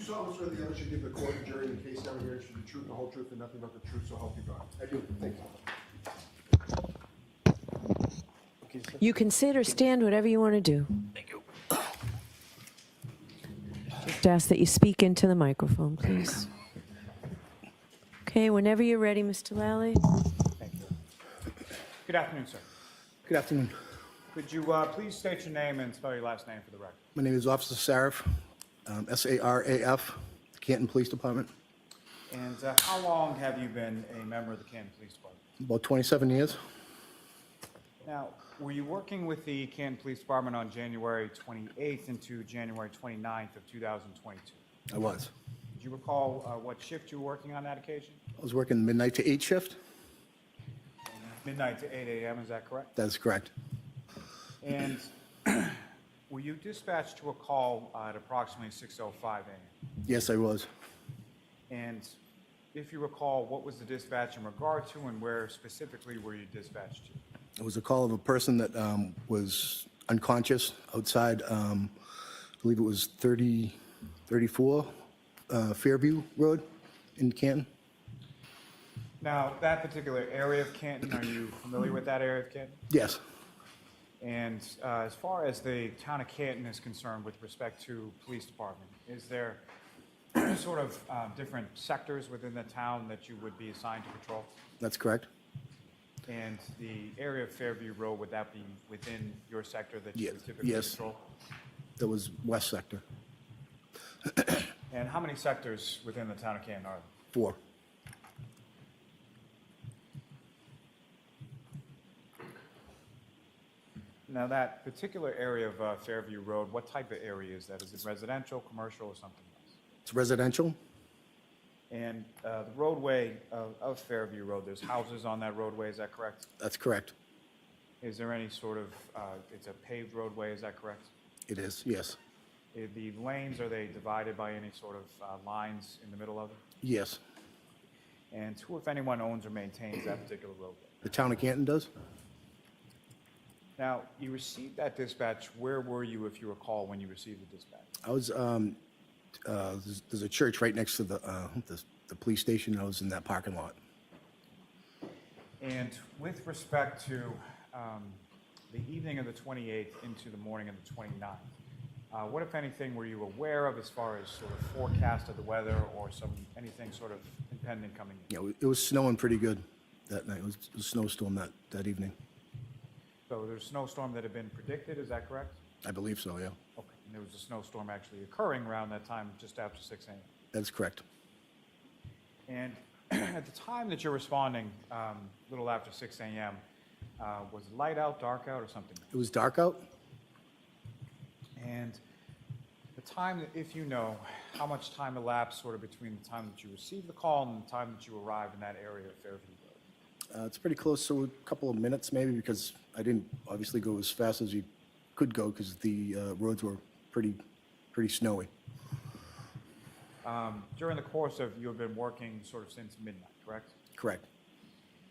you solemnly swear the evidence you give the court and jury in the case now and herein should be the truth, the whole truth, and nothing but the truth, so help you God? I do. Thank you. You can sit or stand, whatever you want to do. Thank you. Just ask that you speak into the microphone, please. Okay, whenever you're ready, Mr. Lally. Thank you. Good afternoon, sir. Good afternoon. Could you please state your name and spell your last name for the record? My name is Officer Saraf, Saraf, Canton Police Department. And how long have you been a member of the Canton Police Department? About 27 years. Now, were you working with the Canton Police Department on January 28th into January 29th of 2022? I was. Do you recall what shift you were working on that occasion? I was working midnight to 8 shift. Midnight to 8 a.m., is that correct? That is correct. And were you dispatched to a call at approximately 6:05 a.m.? Yes, I was. And if you recall, what was the dispatch in regard to, and where specifically were you dispatched to? It was a call of a person that was unconscious outside, I believe it was 34 Fairview Road in Canton. Now, that particular area of Canton, are you familiar with that area of Canton? Yes. And as far as the town of Canton is concerned with respect to police department, is there sort of different sectors within the town that you would be assigned to patrol? That's correct. And the area of Fairview Road, would that be within your sector that you would typically Yes. patrol? That was West Sector. And how many sectors within the town of Canton are there? 4. Now, that particular area of Fairview Road, what type of area is that? Is it residential, commercial, or something else? It's residential. And the roadway of Fairview Road, there's houses on that roadway, is that correct? That's correct. Is there any sort of, it's a paved roadway, is that correct? It is, yes. The lanes, are they divided by any sort of lines in the middle of it? Yes. And who, if anyone, owns or maintains that particular roadway? The town of Canton does? Now, you received that dispatch. Where were you, if you recall, when you received the dispatch? I was, there's a church right next to the police station. I was in that parking lot. And with respect to the evening of the 28th into the morning of the 29th, what, if anything, were you aware of as far as sort of forecast of the weather or anything sort of impending coming in? Yeah, it was snowing pretty good that night. It was a snowstorm that evening. So there's a snowstorm that had been predicted, is that correct? I believe so, yeah. Okay. And there was a snowstorm actually occurring around that time, just after 6 a.m. That's correct. And at the time that you're responding, a little after 6 a.m., was it light out, dark out, or something? It was dark out. And the time, that, if you know, how much time elapsed sort of between the time that you received the call and the time that you arrived in that area of Fairview Road? It's pretty close, so a couple of minutes maybe, because I didn't obviously go as fast as you could go because the roads were pretty snowy. During the course of, you have been working sort of since midnight, correct? Correct.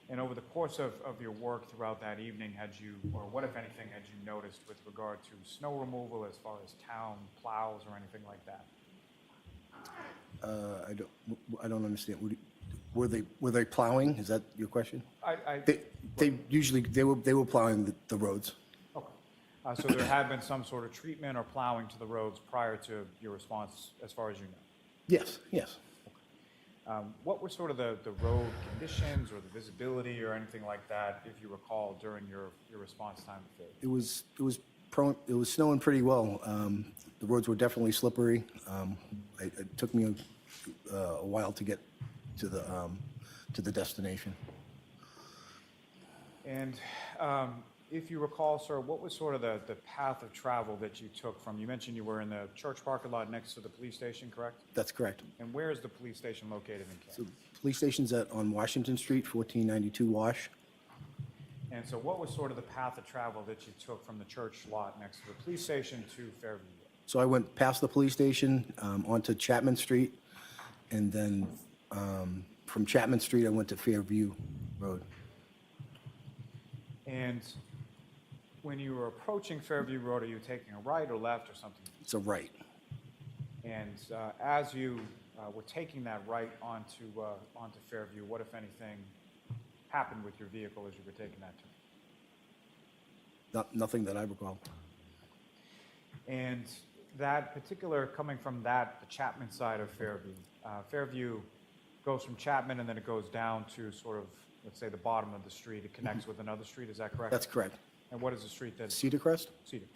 And over the course of your work throughout that evening, had you, or what, if anything, had you noticed with regard to snow removal as far as town plows or anything like that? I don't understand. Were they plowing? Is that your question? They were plowing the roads. Okay. So there had been some sort of treatment or plowing to the roads prior to your response, as far as you know? Yes, yes. What were sort of the road conditions or the visibility or anything like that, if you recall, during your response time to Fairview? It was snowing pretty well. The roads were definitely slippery. It took me a while to get to the destination. And if you recall, sir, what was sort of the path of travel that you took from, you mentioned you were in the church parking lot next to the police station, correct? That's correct. And where is the police station located in So Canton? the police station's on Washington Street, 1492 Wash. And so what was sort of the path of travel that you took from the church lot next to the police station to Fairview Road? So I went past the police station onto Chapman Street, and then from Chapman Street, I went to Fairview Road. And when you were approaching Fairview Road, are you taking a right or left or something? It's a right. And as you were taking that right onto Fairview, what, if anything, happened with your vehicle as you were taking that turn? Nothing that I recall. And that particular, coming from that, the Chapman side of Fairview, Fairview goes from Chapman and then it goes down to sort of, let's say, the bottom of the street. It connects with another street, is that correct? That's correct. And what is the street that? Cedar Crest? Cedar.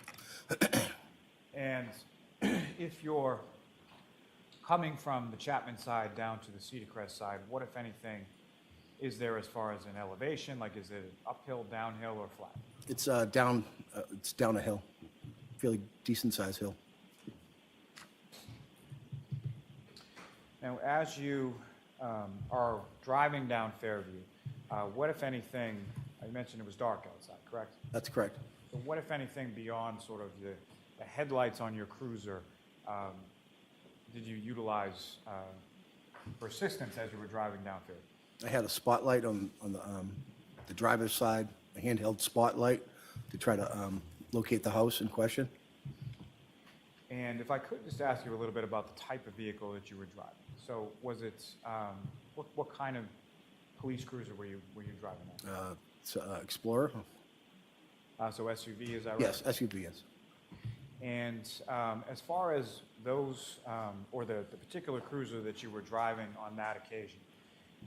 And if you're coming from the Chapman side down to the Cedar Crest side, what, if anything, is there as far as an elevation? Like, is it uphill, downhill, or flat? It's down a hill, fairly decent-sized hill. Now, as you are driving down Fairview, what, if anything, you mentioned it was dark outside, correct? That's correct. So what, if anything, beyond sort of the headlights on your cruiser, did you utilize for assistance as you were driving down Fairview? I had a spotlight on the driver's side, a handheld spotlight to try to locate the house in question. And if I could just ask you a little bit about the type of vehicle that you were driving. So was it, what kind of police cruiser were you driving on? It's Explorer? So SUV, is that right? Yes, SUV, yes. And as far as those, or the particular cruiser that you were driving on that occasion,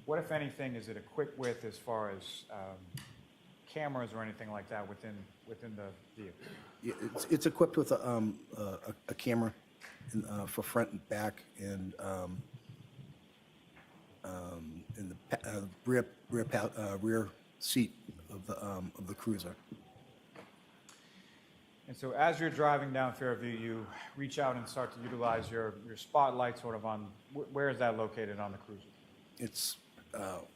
what, if anything, is it equipped with as far as cameras or anything like that within the vehicle? Yeah, it's equipped with a camera for front and back, and in the rear seat of the cruiser. And so as you're driving down Fairview, you reach out and start to utilize your spotlight sort of on, where is that located on the cruiser? It's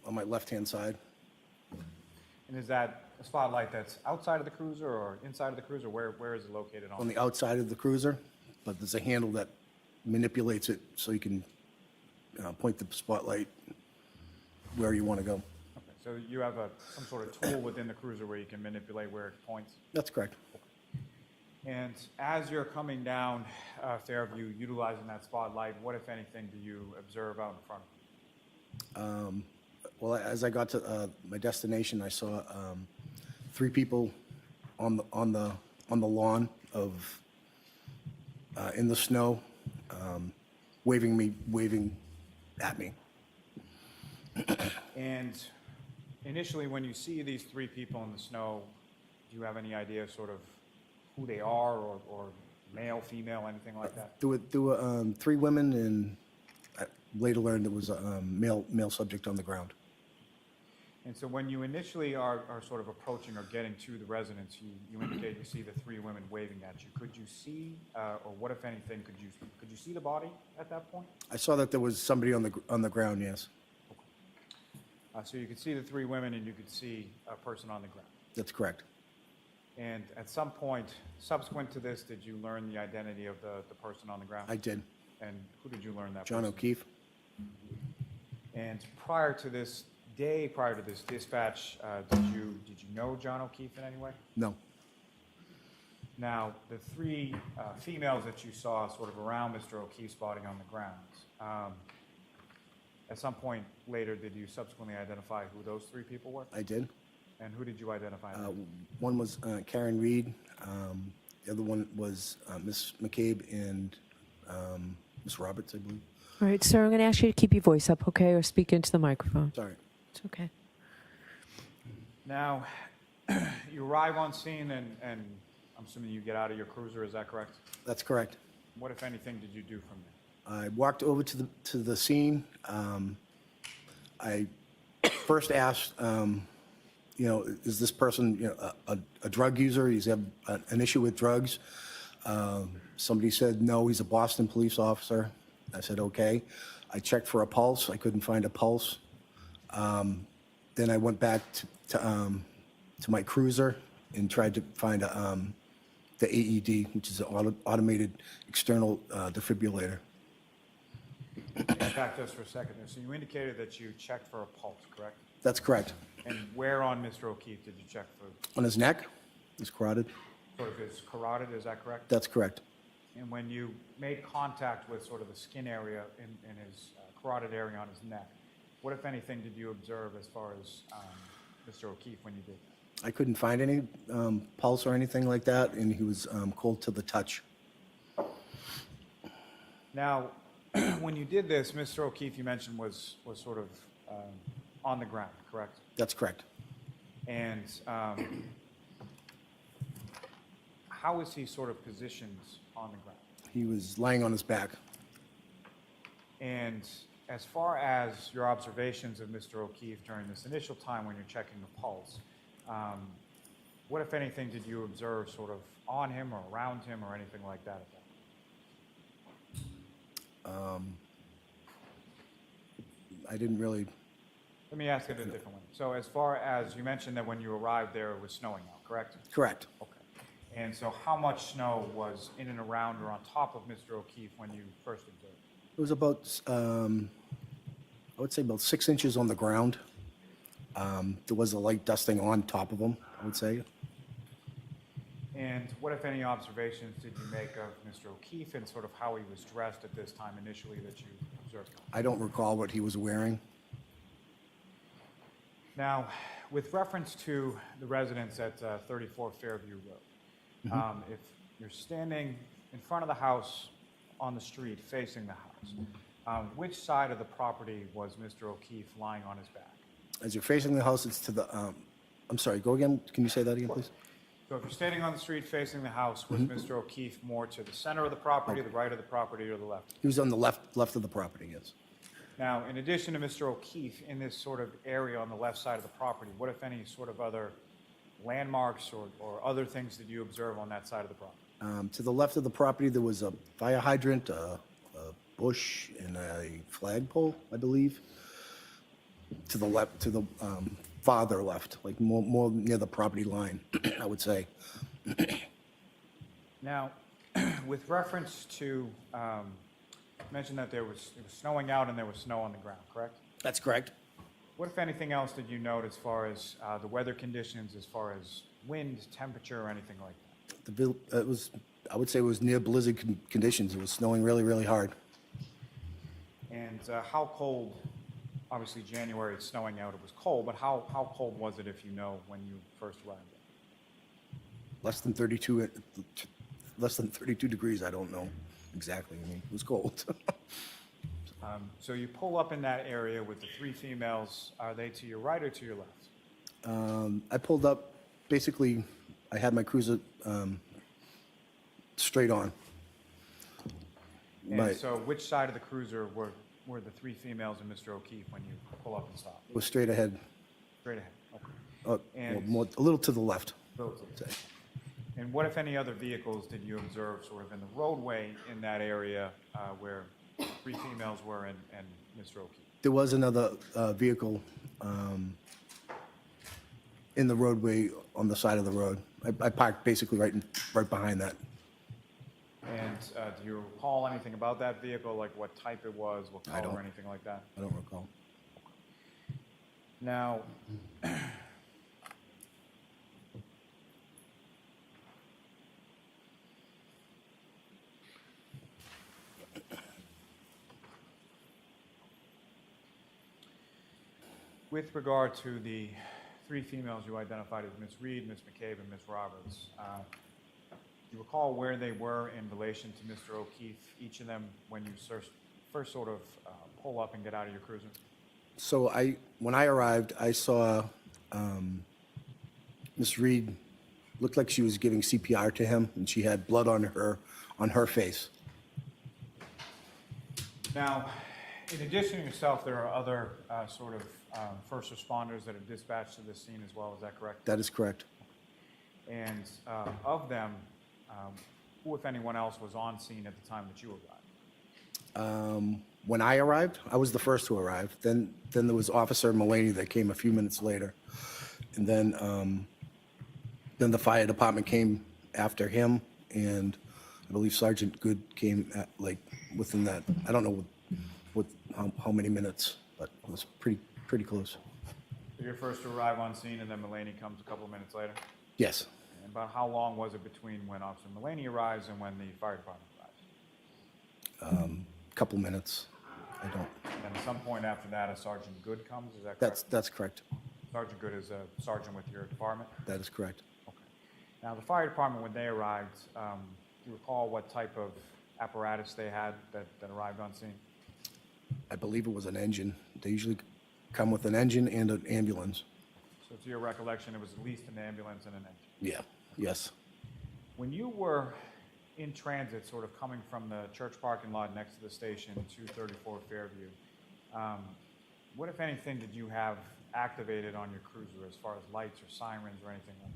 on my left-hand side. And is that a spotlight that's outside of the cruiser or inside of the cruiser? Where is it located On the outside of the cruiser, but there's a handle that manipulates it so you can point the spotlight where you want to go. Okay, so you have some sort of tool within the cruiser where you can manipulate where it points? That's correct. And as you're coming down Fairview, utilizing that spotlight, what, if anything, do you observe out in front of you? Well, as I got to my destination, I saw 3 people on the lawn of in the snow, waving at me. And initially, when you see these 3 people in the snow, do you have any idea sort of who they are, or male, female, anything like that? There were 3 women, and I later learned there was a male subject on the ground. And so when you initially are sort of approaching or getting to the residence, you indicate you see the 3 women waving at you. Could you see, or what, if anything, could you see the body at that point? I saw that there was somebody on the ground. Yes, So you could see the 3 women and you could see a person on the ground. that's correct. And at some point, subsequent to this, did you learn the identity of the person on the ground? I did. And who did you learn that John person? O'Keefe. And prior to this dispatch, did you know John O'Keefe in any way? No, Now, the 3 females that you saw sort of around Mr. O'Keefe's body on the ground, at some point later, did you subsequently identify who those 3 people were? I did. And who did you identify? One was Karen Reed. The other one was Miss McCabe and Miss Roberts, I believe. All right, sir, I'm going to ask you to keep your voice up, okay, or speak into the microphone. Sorry. It's okay. Now, you arrive on scene, and I'm assuming you get out of your cruiser, is that correct? That's correct. What, if anything, did you do from there? I walked over to the scene. I first asked, is this person a drug user? Does he have an issue with drugs? Somebody said, no, he's a Boston police officer. I said, okay. I checked for a pulse. I couldn't find a pulse. Then I went back to my cruiser and tried to find the AED, which is an automated external defibrillator. Back just for a second there. So you indicated that you checked for a pulse, correct? That's correct. And where on Mr. O'Keefe did you check for? On his neck, his carotid. Sort of his carotid, is that correct? That's correct. And when you made contact with sort of the skin area in his carotid area on his neck, what, if anything, did you observe as far as Mr. O'Keefe when you did that? I couldn't find any pulse or anything like that, and he was cold to the touch. Now, when you did this, Mr. O'Keefe, you mentioned, was sort of on the ground, correct? That's correct. And how was he sort of positioned on the ground? He was lying on his back. And as far as your observations of Mr. O'Keefe during this initial time when you're checking the pulse, what, if anything, did you observe sort of on him or around him or anything like that at that? I didn't really, Let me ask it a different way. So as far as you mentioned that when you arrived there, it was snowing out, correct? correct. Okay. And so how much snow was in and around or on top of Mr. O'Keefe when you first observed? It was about, I would say about 6 inches on the ground. There was a light dusting on top of him, I would say. And what, if any, observations did you make of Mr. O'Keefe and sort of how he was dressed at this time initially that you observed him? I don't recall what he was wearing. Now, with reference to the residence at 34 Fairview Road, if you're standing in front of the house on the street facing the house, which side of the property was Mr. O'Keefe lying on his back? As you're facing the house, it's to the, I'm sorry, go again. Can you say that again, please? So if you're standing on the street facing the house, was Mr. O'Keefe more to the center of the property, the right of the property, or the left? He was on the left of the property, yes. Now, in addition to Mr. O'Keefe, in this sort of area on the left side of the property, what, if any, sort of other landmarks or other things did you observe on that side of the property? To the left of the property, there was a fire hydrant, a bush, and a flagpole, I believe. To the left, to the farther left, like more near the property line, I would say. Now, with reference to, you mentioned that it was snowing out and there was snow on the ground, correct? That's correct. What, if anything else, did you note as far as the weather conditions, as far as wind, temperature, or anything like that? It was, I would say it was near blizzard conditions. It was snowing really, really hard. And how cold, obviously January, it's snowing out, it was cold, but how cold was it, if you know, when you first arrived there? Less than 32 degrees, I don't know exactly. I mean, it was cold. So you pull up in that area with the three females. Are they to your right or to your left? I pulled up, basically, I had my cruiser straight on. And so which side of the cruiser were the three females and Mr. O'Keefe when you pull up and stop? It was straight ahead, Straight ahead, okay. And- a little to the left. And what, if any, other vehicles did you observe sort of in the roadway in that area where three females were and Mr. O'Keefe? There was another vehicle in the roadway on the side of the road. I parked basically right behind that. And do you recall anything about that vehicle, like what type it was, what I color, don't. or anything like that? I don't recall. Now, with regard to the three females you identified as Ms. Reed, Ms. McCabe, and Ms. Roberts, do you recall where they were in relation to Mr. O'Keefe, each of them, when you first sort of pull up and get out of your cruiser? So when I arrived, I saw Miss Reed looked like she was giving CPR to him, and she had blood on her face. Now, in addition to yourself, there are other sort of first responders that are dispatched to this scene as well. Is that correct? That is correct. And of them, who, if anyone else, was on scene at the time that you arrived? When I arrived, I was the first to arrive. Then there was Officer Mullaney that came a few minutes later, and then the fire department came after him, and I believe Sergeant Good came at, like, within that. I don't know how many minutes, but it was pretty close. So you're first to arrive on scene, and then Mullaney comes a couple of minutes later? Yes. And about how long was it between when Officer Mullaney arrives and when the fire department arrives? Couple minutes. I don't, And at some point after that, a Sergeant Good comes, is that correct? that's correct. Sergeant Good is a sergeant with your department? That is correct. Okay. Now, the fire department, when they arrived, do you recall what type of apparatus they had that arrived on scene? I believe it was an engine. They usually come with an engine and an ambulance. So to your recollection, it was at least an ambulance and an engine. Yeah, yes. When you were in transit, sort of coming from the church parking lot next to the station, 234 Fairview, what, if anything, did you have activated on your cruiser as far as lights or sirens or anything like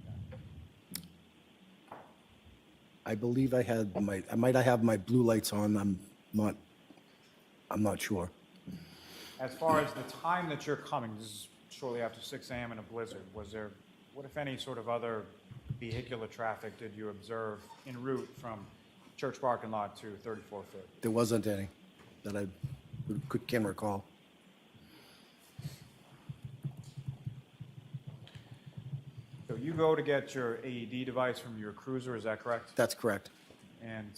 that? I believe I might have my blue lights on. I'm not sure. As far as the time that you're coming, this is shortly after 6 a.m. in a blizzard, was there, what, if any, sort of other vehicular traffic did you observe en route from church parking lot to 34 Fairview? There wasn't any that I can recall. So you go to get your AED device from your cruiser, is that correct? That's correct. And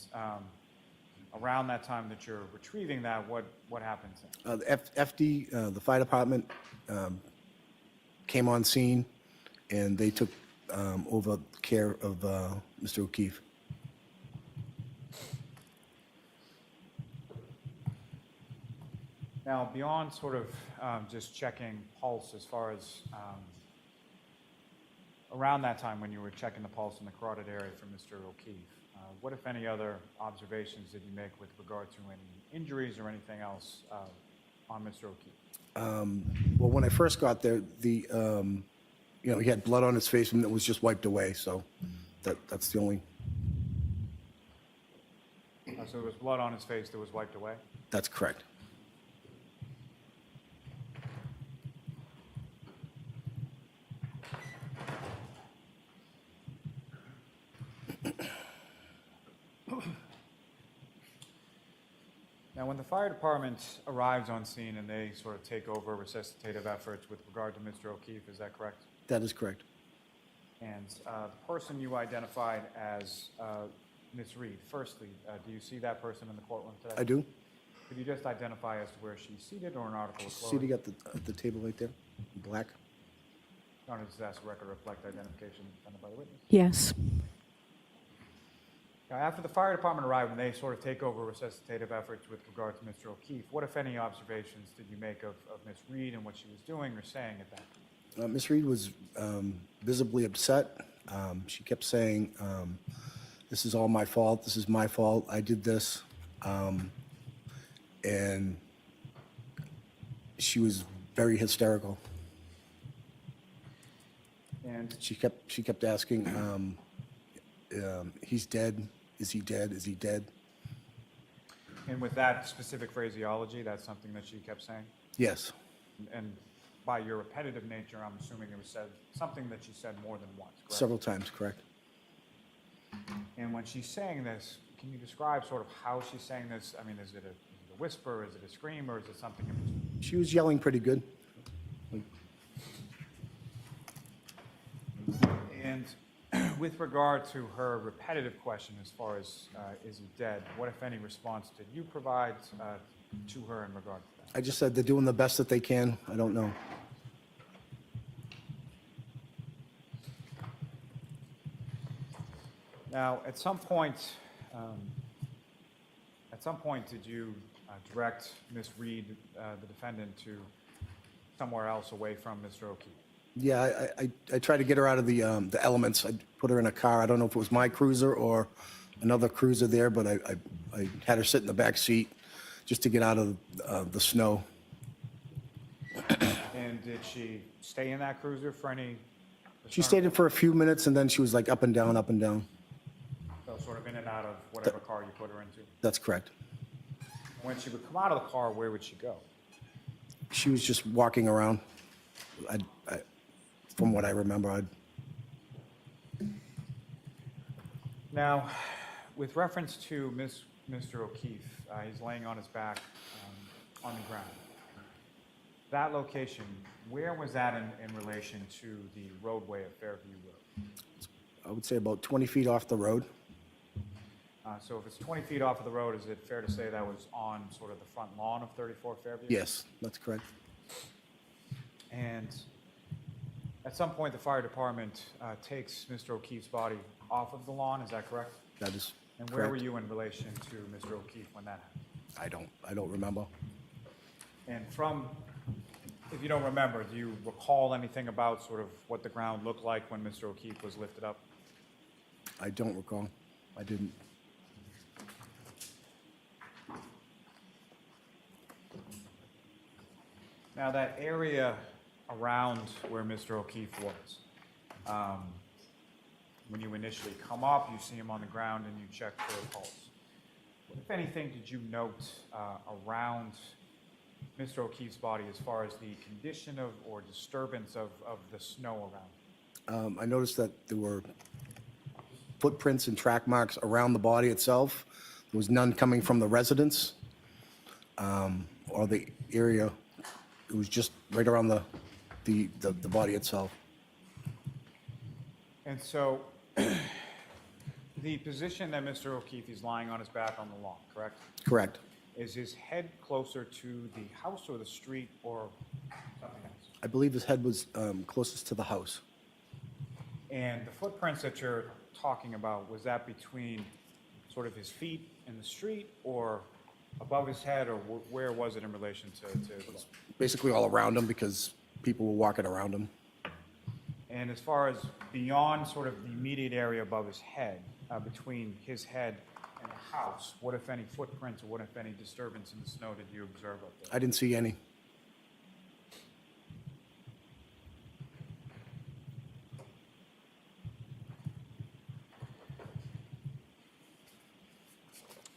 around that time that you're retrieving that, what happens? The FD, the fire department, came on scene, and they took over care of Mr. O'Keefe. Now, beyond sort of just checking pulse, as far as around that time when you were checking the pulse in the carotid area for Mr. O'Keefe, what, if any, other observations did you make with regard to any injuries or anything else on Mr. O'Keefe? Well, when I first got there, he had blood on his face and it was just wiped away. So that's the only. So there was blood on his face that was wiped away? That's correct. Now, when the fire department arrives on scene and they sort of take over resuscitative efforts with regard to Mr. O'Keefe, is that correct? That is correct. And the person you identified as Ms. Reed, firstly, do you see that person in the courtroom today? I do. Could you just identify as to where she's seated or an article of See clothing? at the table right there, black. Your Honor, does that record reflect identification presented by the witness? Yes. Now, after the fire department arrived and they sort of take over resuscitative efforts with regard to Mr. O'Keefe, what, if any, observations did you make of Ms. Reed and what she was doing or saying at that time? Ms. Reed was visibly upset. She kept saying, "This is all my fault. This is my fault. I did this," and she was very hysterical. And She kept asking, "He's dead. Is he dead? Is he dead?" And with that specific phraseology, that's something that she kept saying? Yes, And by your repetitive nature, I'm assuming it was said, something that she said more than once, correct? several times, correct. And when she's saying this, can you describe sort of how she's saying this? I mean, is it a whisper, is it a scream, or is it something in between? She was yelling pretty good. And with regard to her repetitive question as far as is he dead, what, if any, response did you provide to her in regard to that? I just said they're doing the best that they can. I don't know. Now, at some point, did you direct Ms. Reed, the defendant, to somewhere else away from Mr. O'Keefe? Yeah, I tried to get her out of the elements. I put her in a car. I don't know if it was my cruiser or another cruiser there, but I had her sit in the back seat just to get out of the snow. And did she stay in that cruiser for any? She stayed in for a few minutes, and then she was like up and down, up and down. So sort of in and out of whatever car you put her into? That's correct. When she would come out of the car, where would she go? She was just walking around. From what I remember, Now, with reference to Mr. O'Keefe, he's laying on his back on the ground. That location, where was that in relation to the roadway of Fairview Road? I would say about 20 feet off the road. So if it's 20 feet off of the road, is it fair to say that was on sort of the front lawn of 34 Fairview? Yes, that's correct. And at some point, the fire department takes Mr. O'Keefe's body off of the lawn, is that correct? That is And where were correct. you in relation to Mr. O'Keefe when that happened? I don't remember. And if you don't remember, do you recall anything about sort of what the ground looked like when Mr. O'Keefe was lifted up? I don't recall. I didn't. Now, that area around where Mr. O'Keefe was, when you initially come up, you see him on the ground and you check for a pulse. What, if anything, did you note around Mr. O'Keefe's body as far as the condition of or disturbance of the snow around? I noticed that there were footprints and track marks around the body itself. There was none coming from the residence or the area. It was just right around the body itself. And so, the position that Mr. O'Keefe is lying on his back on the lawn, correct? Correct. Is his head closer to the house or the street or something else? I believe his head was closest to the house. And the footprints that you're talking about, was that between sort of his feet in the street or above his head, or where was it in relation to his leg? Basically all around him because people were walking around him. And as far as beyond sort of the immediate area above his head, between his head and the house, what if any footprints or what if any disturbance in the snow did you observe up there? I didn't see any.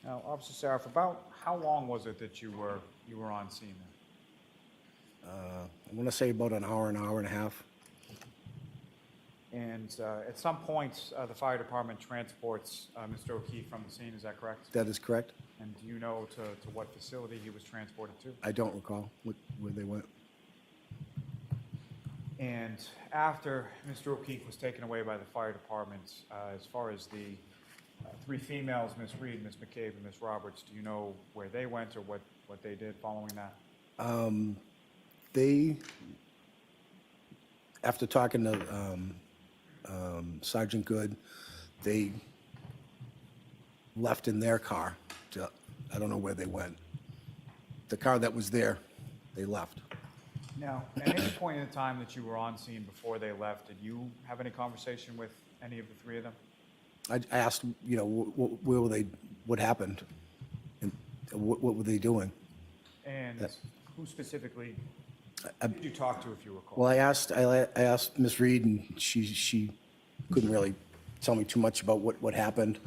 Now, Officer Saraf, about how long was it that you were on scene there? I want to say about an hour and a half. And at some point, the fire department transports Mr. O'Keefe from the scene, is that correct? That is correct. And do you know to what facility he was transported to? I don't recall where they went. And after Mr. O'Keefe was taken away by the fire department, as far as the three females, Ms. Reed, Ms. McCabe, and Ms. Roberts, do you know where they went or what they did following that? They, after talking to Sergeant Good, they left in their car. I don't know where they went. The car that was there, they left. Now, at any point in the time that you were on scene before they left, did you have any conversation with any of the three of them? I asked, where were they, what happened, and what were they doing? And who specifically did you talk to, if you recall? Well, I asked Ms. Reed, and she couldn't really tell me too much about what happened.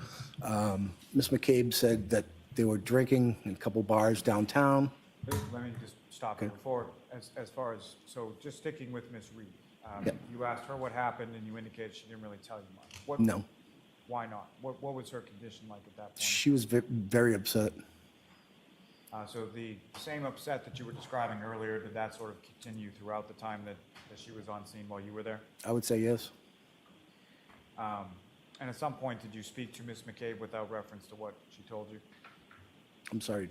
Ms. McCabe said that they were drinking in a couple bars downtown. Let me just stop you before, as far as, so just sticking with Ms. Reed. Yep. You asked her what happened, and you indicated she didn't really tell you much. No. Why not? What was her condition like at that point? She was very upset. So the same upset that you were describing earlier, did that sort of continue throughout the time that she was on scene while you were there? I would say yes. And at some point, did you speak to Ms. McCabe without reference to what she told you? I'm sorry.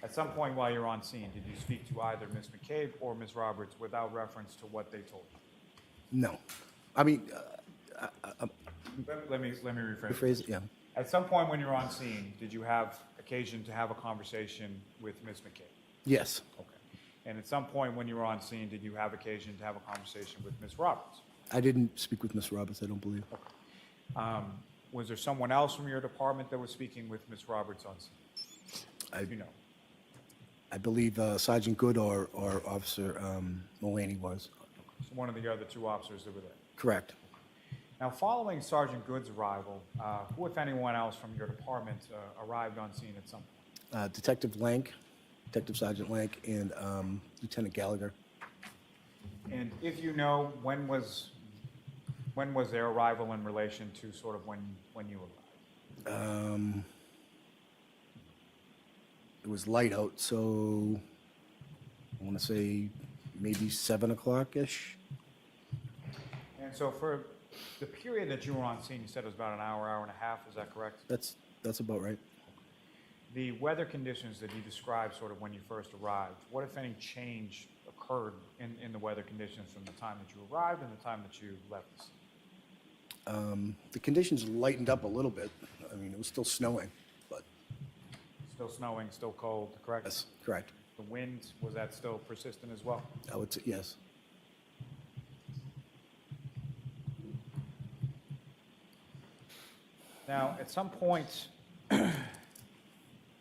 At some point while you're on scene, did you speak to either Ms. McCabe or Ms. Roberts without reference to what they told you? No. I mean, Let me rephrase. rephrase it, yeah. At some point when you're on scene, did you have occasion to have a conversation with Ms. McCabe? Yes. Okay. And at some point when you were on scene, did you have occasion to have a conversation with Ms. Roberts? I didn't speak with Ms. Roberts, I don't believe. Was there someone else from your department that was speaking with Ms. Roberts on scene? You know. I believe Sergeant Good or Officer Mulaney was. So one of the other two officers that were there. Correct. Now, following Sergeant Good's arrival, who, if anyone else from your department, arrived on scene at some point? Detective Lank, Detective Sergeant Lank, and Lieutenant Gallagher. And if you know, when was their arrival in relation to sort of when you arrived? It was light out, so I want to say maybe 7 o'clock-ish. And so for the period that you were on scene, you said it was about an hour, hour and a half, is that correct? That's that's about right. The weather conditions that you described sort of when you first arrived, what, if any, change occurred in the weather conditions from the time that you arrived and the time that you left the scene? The conditions lightened up a little bit. I mean, it was still snowing, but Still snowing, still cold, correct? yes, correct. The wind, was that still persistent as well? I would say yes. Now, at some point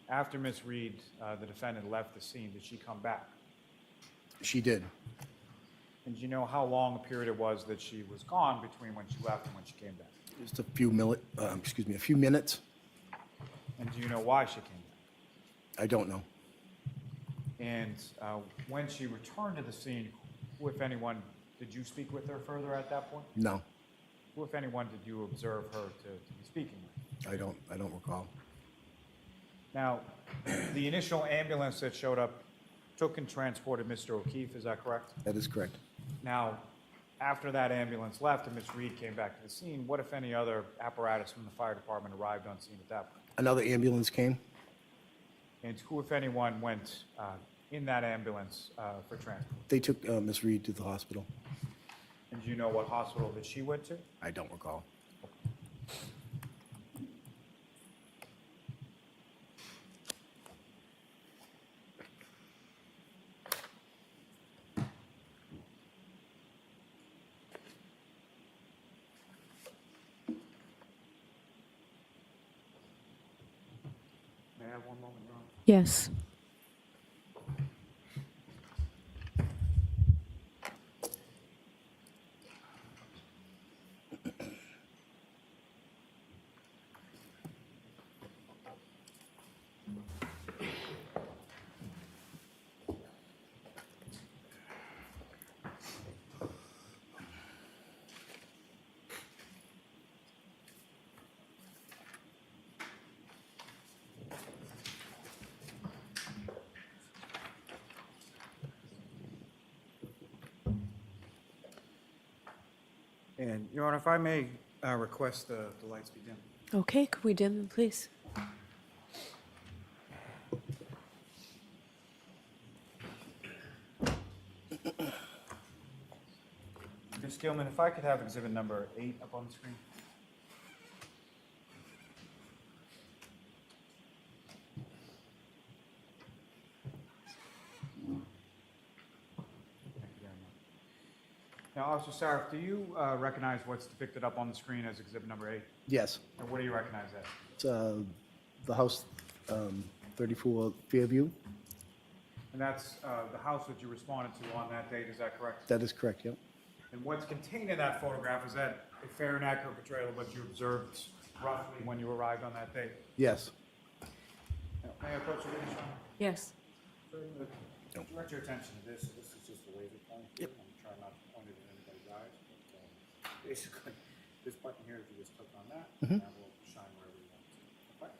after Ms. Reed, the defendant, left the scene, did she come back? She did. And do you know how long a period it was that she was gone between when she left and when she came back? Just a few a few minutes. And do you know why she came back? I don't know. And when she returned to the scene, who, if anyone, did you speak with her further at that point? No, Who, if anyone, did you observe her to be speaking with? I don't recall. Now, the initial ambulance that showed up took and transported Mr. O'Keefe, is that correct? That is correct. Now, after that ambulance left and Ms. Reed came back to the scene, what, if any, other apparatus from the fire department arrived on scene at that point? Another ambulance came. And who, if anyone, went in that ambulance for transport? They took Miss Reed to the hospital. And do you know what hospital that she went to? I don't recall. May I have one moment, Your Honor? Yes. And, Your Honor, if I may request the lights be dim. Okay, could we dim them, please? Ms. Gilman, if I could have exhibit number 8 up on the screen. Thank you very much. Now, Officer Saraf, do you recognize what's depicted up on the screen as exhibit number 8? Yes, And what do you recognize as? it's the house, 34 Fairview. And that's the house that you responded to on that date, is that correct? That is correct, yep. And what's contained in that photograph, is that a fair and accurate portrayal of what you observed roughly when you arrived on that date? Yes. Now, may I approach the witness, Your Honor? Yes. Direct your attention to this. This is just a laser point. Yep. I'm trying not to point it at anybody's eyes, but basically, this button here, if you just click on that, that will shine wherever you want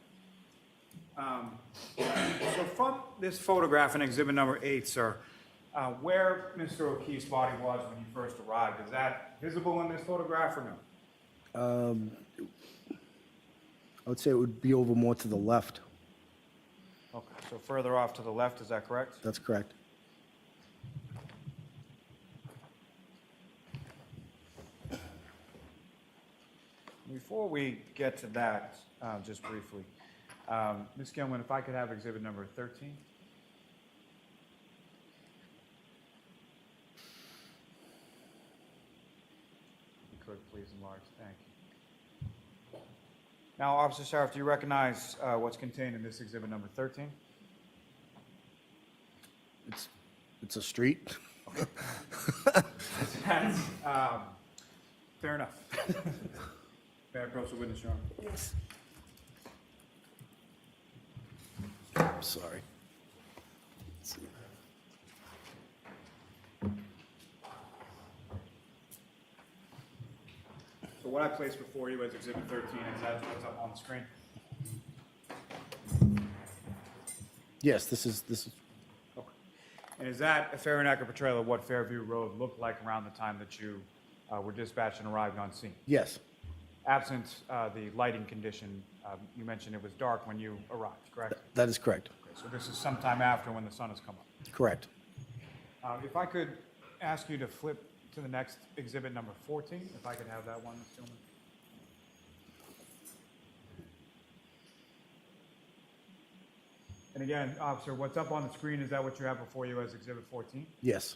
to. Okay? So from this photograph in exhibit number 8, sir, where Mr. O'Keefe's body was when you first arrived, is that visible in this photograph or no? I would say it would be over more to the left. Okay, so further off to the left, is that correct? That's correct. Before we get to that, just briefly, Ms. Gilman, if I could have exhibit number 13. If you could, please enlarge, thank you. Now, Officer Saraf, do you recognize what's contained in this exhibit number 13? It's a street. That's, fair enough. May I approach the witness, Your Honor? Yes. I'm sorry. Let's see. So what I placed before you as exhibit 13, is that what's up on the screen? Yes, this is. Okay. And is that a fair and accurate portrayal of what Fairview Road looked like around the time that you were dispatched and arrived on scene? Yes, Absent the lighting condition You mentioned it was dark when you arrived, correct? That is correct. Okay, so this is sometime after when the sun has come up. Correct. If I could ask you to flip to the next exhibit number 14, if I could have that one, Mr. Tillman. And again, officer, what's up on the screen, is that what you have before you as exhibit 14? Yes.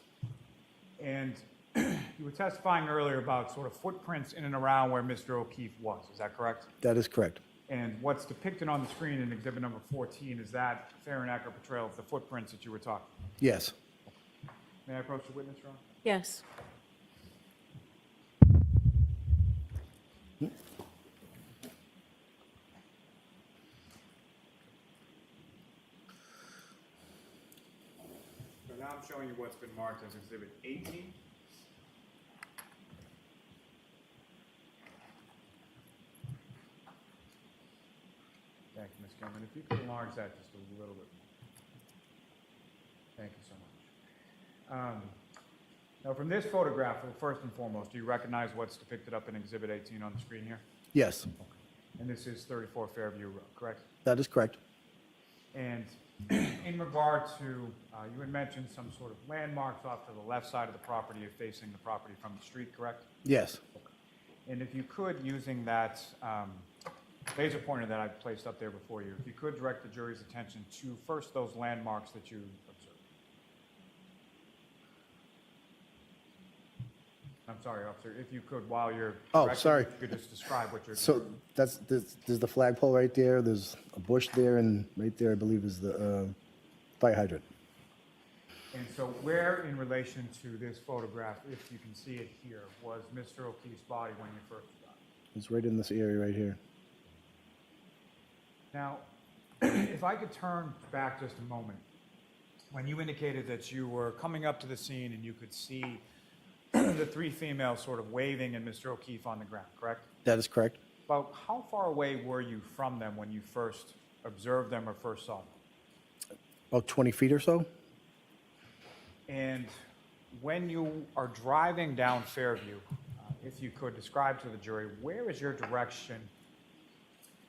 And you were testifying earlier about sort of footprints in and around where Mr. O'Keefe was, is that correct? That is correct. And what's depicted on the screen in exhibit number 14, is that fair and accurate portrayal of the footprints that you were talking about? Yes. May I approach the witness, Your Honor? Yes. So now I'm showing you what's been marked as exhibit 18. Thank you, Ms. Gilman. If you could enlarge that just a little bit more. Thank you so much. Now, from this photograph, first and foremost, do you recognize what's depicted up in exhibit 18 on the screen here? Yes. And this is 34 Fairview Road, correct? That is correct. And in regard to, you had mentioned some sort of landmarks off to the left side of the property facing the property from the street, correct? Yes. And if you could, using that laser pointer that I placed up there before you, if you could direct the jury's attention to first those landmarks that you observed. I'm sorry, officer, if you could, while you're Oh, directing, sorry. if you could just describe what you're So doing. there's the flagpole right there, there's a bush there, and right there, I believe, is the fire hydrant. And so where in relation to this photograph, if you can see it here, was Mr. O'Keefe's body when you first arrived? It's right in this area right here. Now, if I could turn back just a moment, when you indicated that you were coming up to the scene and you could see the three females sort of waving and Mr. O'Keefe on the ground, correct? That is correct. About how far away were you from them when you first observed them or first saw them? About 20 feet or so. And when you are driving down Fairview, if you could describe to the jury, where is your direction,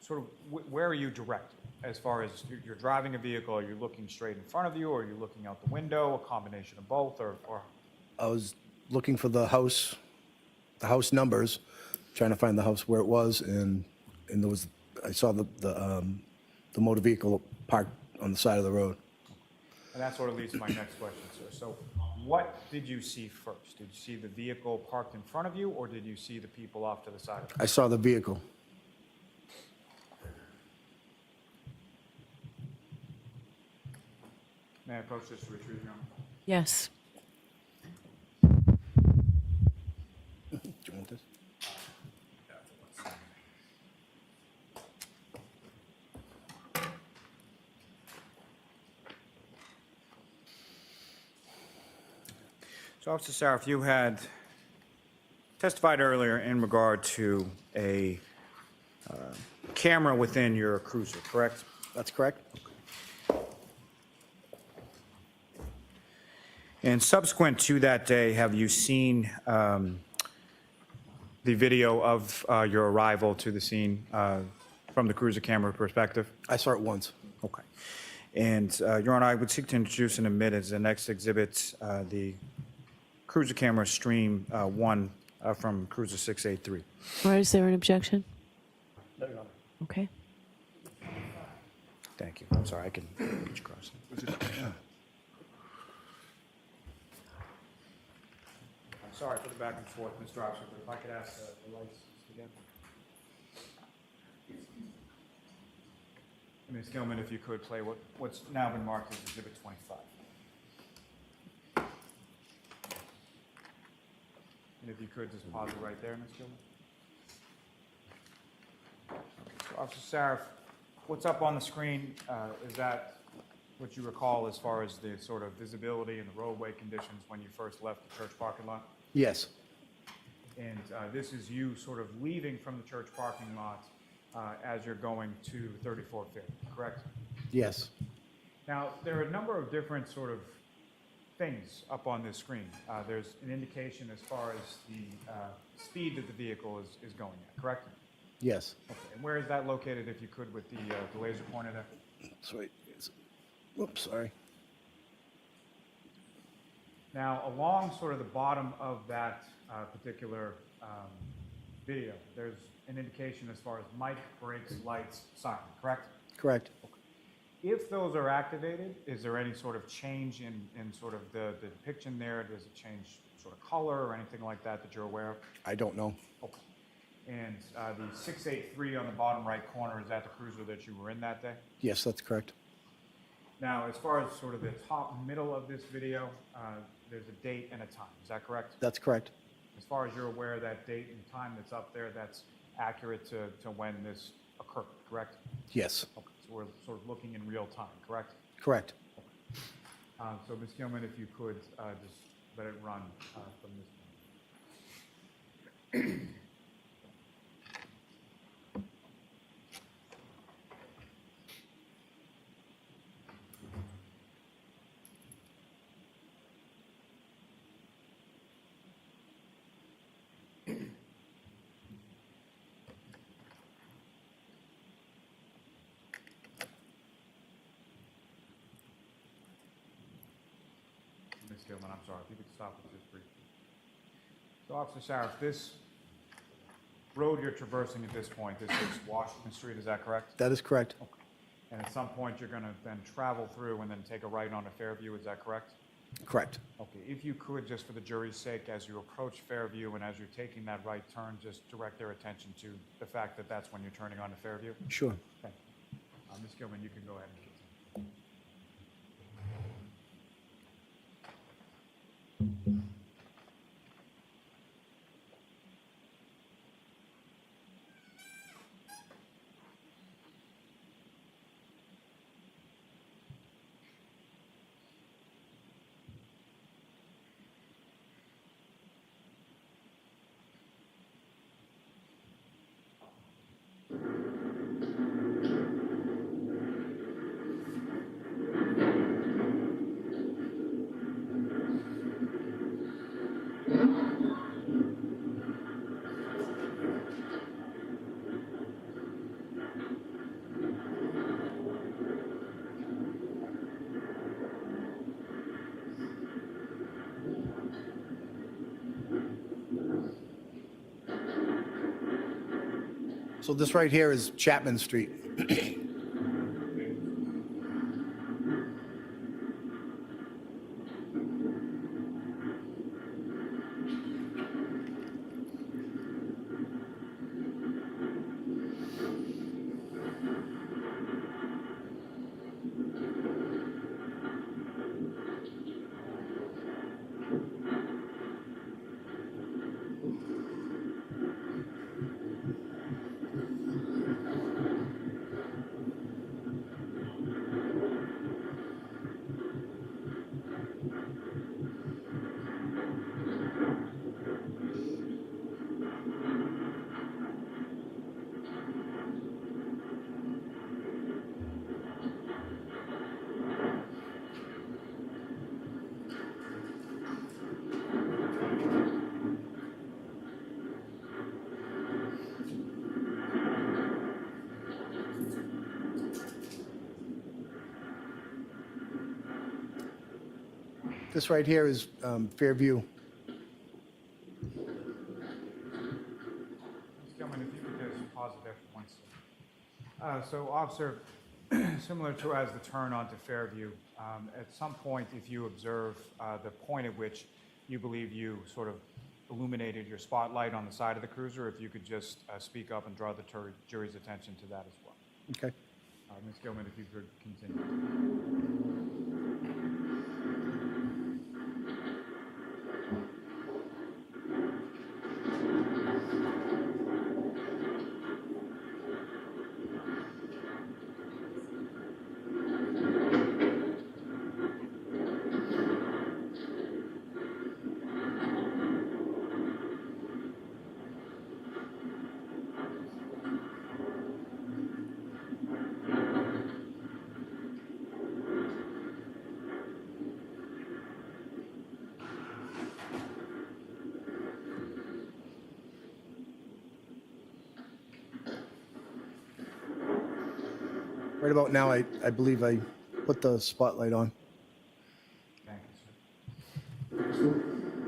sort of, where are you directed? As far as you're driving a vehicle, are you looking straight in front of you, or are you looking out the window, a combination of both, or I was looking for the house numbers, trying to find the house where it was, and there was, I saw the motor vehicle parked on the side of the road. And that sort of leads to my next question, sir. So what did you see first? Did you see the vehicle parked in front of you, or did you see the people off to the side of it? I saw the vehicle. May I approach this to retrieve your honor? Yes. Do you want this? So, Officer Saraf, you had testified earlier in regard to a camera within your cruiser, correct? That's correct. And subsequent to that day, have you seen the video of your arrival to the scene from the cruiser camera perspective? I saw it once. Okay. And, Your Honor, I would seek to introduce and admit as the next exhibit the cruiser camera stream 1 from cruiser 683. Or is there an objection? No, Your Honor. Okay. Thank you. I'm sorry, I can get you across. I'm sorry for the back and forth, Mr. Officer, but if I could ask the lights again. Ms. Gilman, if you could play what's now been marked as Exhibit 25. And if you could just pause it right there, Ms. Gilman. Okay, so Officer Saraf, what's up on the screen, is that what you recall as far as the sort of visibility and the roadway conditions when you first left the church parking lot? Yes. And this is you sort of leaving from the church parking lot as you're going to 34 Fifth, correct? Yes. Now, there are a number of different sort of things up on this screen. There's an indication as far as the speed that the vehicle is going at, correct? Yes. Okay, and where is that located, if you could, with the laser pointer there? Sorry. Whoops, sorry. Now, along sort of the bottom of that particular video, there's an indication as far as mic, brakes, lights, siren, correct? Correct. If those are activated, is there any sort of change in sort of the depiction there? Does it change sort of color or anything like that that you're aware of? I don't know. Okay. And the 683 on the bottom right corner, is that the cruiser that you were in that day? Yes, that's correct. Now, as far as sort of the top middle of this video, there's a date and a time. Is that correct? That's correct. As far as you're aware, that date and time that's up there, that's accurate to when this occurred, correct? Yes. Okay, so we're sort of looking in real time, correct? Correct. So Ms. Gilman, if you could just let it run from this point. Ms. Gilman, I'm sorry, if you could stop with this briefly. So Officer Saraf, this road you're traversing at this point, this is Washington Street, is that correct? That is correct. Okay. And at some point, you're going to then travel through and then take a right onto Fairview, is that correct? Correct. Okay, if you could, just for the jury's sake, as you approach Fairview and as you're taking that right turn, just direct their attention to the fact that that's when you're turning onto Fairview. Sure. Thank you. Ms. Gilman, you can go ahead and continue. So this right here is Chapman Street. This right here is Fairview. Ms. Gilman, if you could just pause it there for 1 second. So, Officer, similar to as the turn onto Fairview, at some point, if you observe the point at which you believe you sort of illuminated your spotlight on the side of the cruiser, if you could just speak up and draw the jury's attention to that as well. Okay. Ms. Gilman, if you could continue. Right about now, I believe I put the spotlight on. Thank you, sir.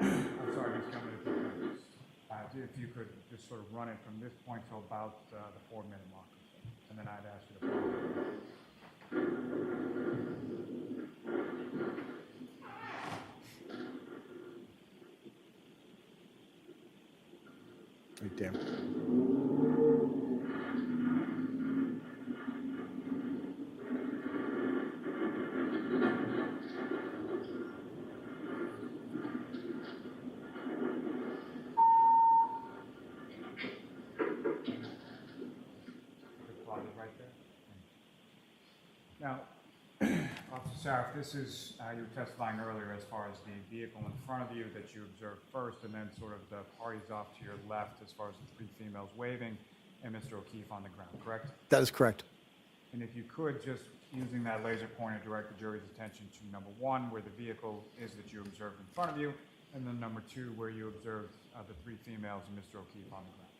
I'm sorry, Ms. Gilman, if you could just sort of run it from this point to about the 4-minute mark, and then I'd ask you to. Right there. Closet right there. Now, Officer Saraf, this is, you were testifying earlier as far as the vehicle in front of you that you observed first, and then sort of the parties off to your left as far as the 3 females waving, and Mr. O'Keefe on the ground, correct? That is correct. And if you could, just using that laser pointer, direct the jury's attention to number 1, where the vehicle is that you observed in front of you, and then number 2, where you observed the 3 females and Mr. O'Keefe on the ground.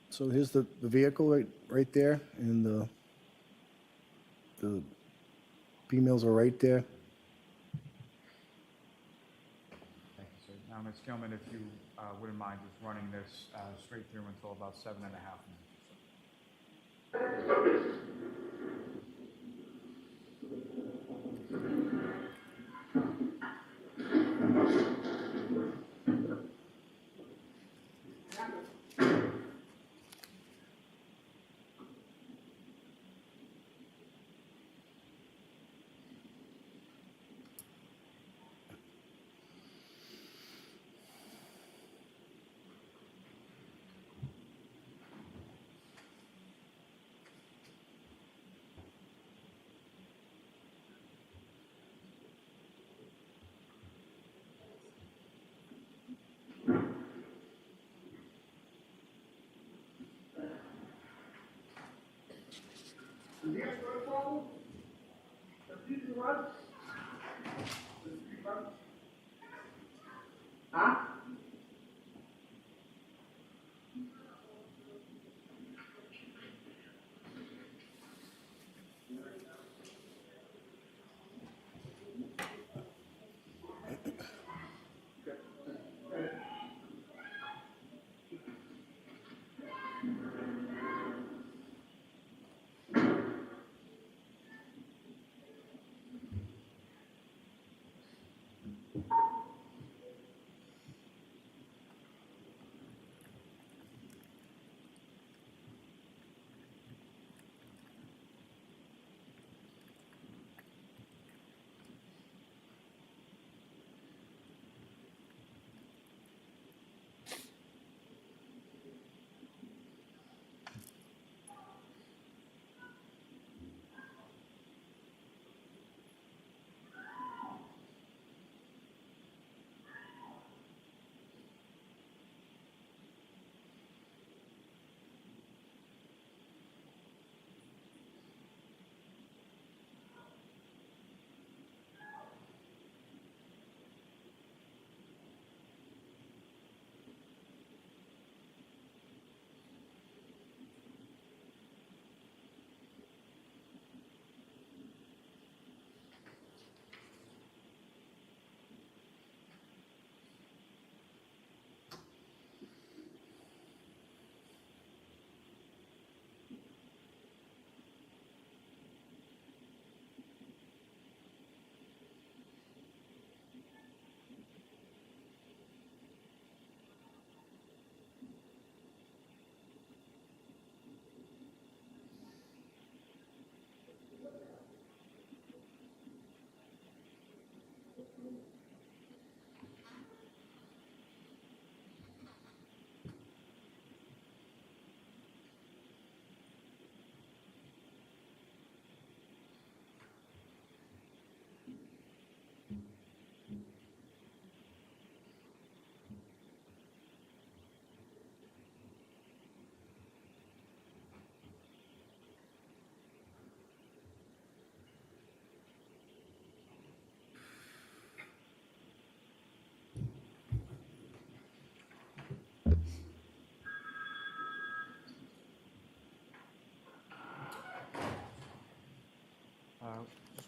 So here's the vehicle right there, and the females are right there. Thank you, sir. Now, Ms. Gilman, if you wouldn't mind just running this straight through until about 7.5 minutes.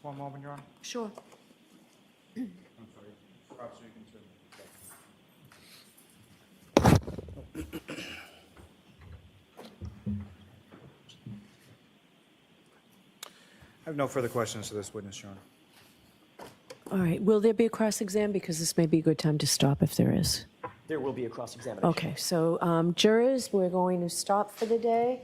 Just one moment, Your Honor. Sure. I'm sorry. Officer, you can sit. I have no further questions to this witness, Your Honor. All right, will there be a cross-exam? Because this may be a good time to stop if there is. There will be a cross-examination. Okay, so jurors, we're going to stop for the day.